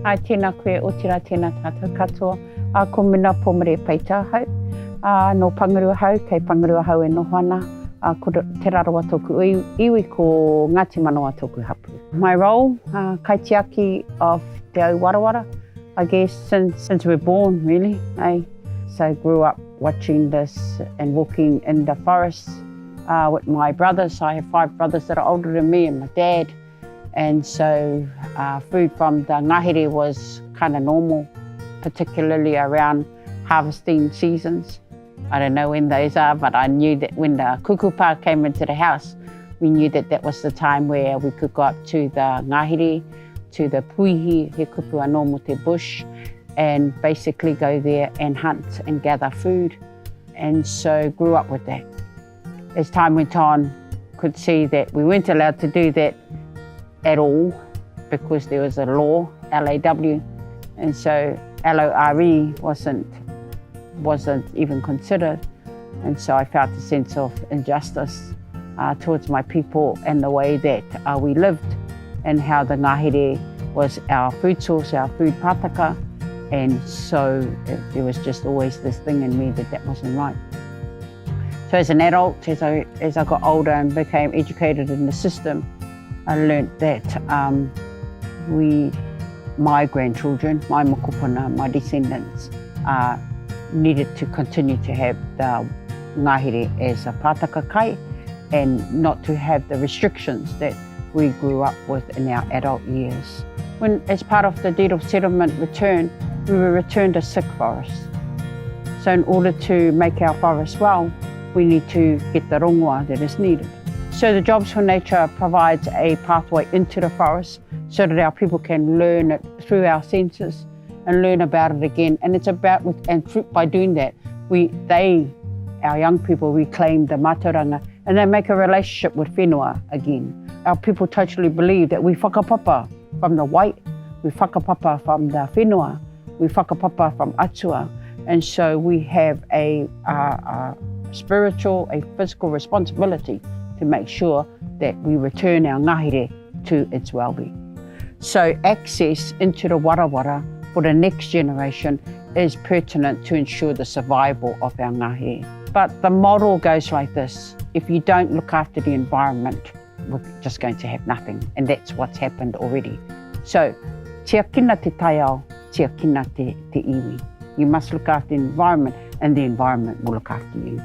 Ai tēnā koe o tira tēnā tātou katoa. Ko Mina Pomare Peita hau. No Pangarua hau, kei Pangarua hau e noho ana. Ko Te Rarawa Iwi ko Ngāti Manawa tōku hapu. My role, kaitiaki of te au Warawara, I guess since we're born really. So I grew up watching this and walking in the forest with my brothers. I have 5 brothers that are older than me and my dad. And so food from the ngāhere was kind of normal, particularly around harvesting seasons. I don't know when those are, but I knew that when the kukupa came into the house, we knew that that was the time where we could go up to the ngāhere, to the puihi, he kupu anō mo te bush, and basically go there and hunt and gather food. And so grew up with that. As time went on, could see that we weren't allowed to do that at all because there was a law, LAW, and so LORE wasn't even considered. And so I felt a sense of injustice towards my people and the way that we lived and how the ngāhere was our food source, our food pātaka. And so there was just always this thing in me that wasn't right. So as an adult, as I got older and became educated in the system, I learned that my grandchildren, my mokopuna, my descendants, needed to continue to have the ngāhere as a pātaka kai and not to have the restrictions that we grew up with in our adult years. When, as part of the deed of settlement return, we were returned a sick forest. So in order to make our forest well, we need to get the rongoa that is needed. So the Jobs for Nature provides a pathway into the forest so that our people can learn it through our senses and learn about it again. And it's about, and by doing that, our young people reclaim the mātauranga and they make a relationship with whenua again. Our people totally believe that we whakapapa from the white, we whakapapa from the whenua, we whakapapa from atua. And so we have a spiritual, a physical responsibility to make sure that we return our ngāhere to its well-being. So access into the warawara for the next generation is pertinent to ensure the survival of our ngāhere. But the model goes like this: if you don't look after the environment, we're just going to have nothing, and that's what's happened already. So, tia kina te taiao, tia kina te iwi. You must look after the environment, and the environment will look after you.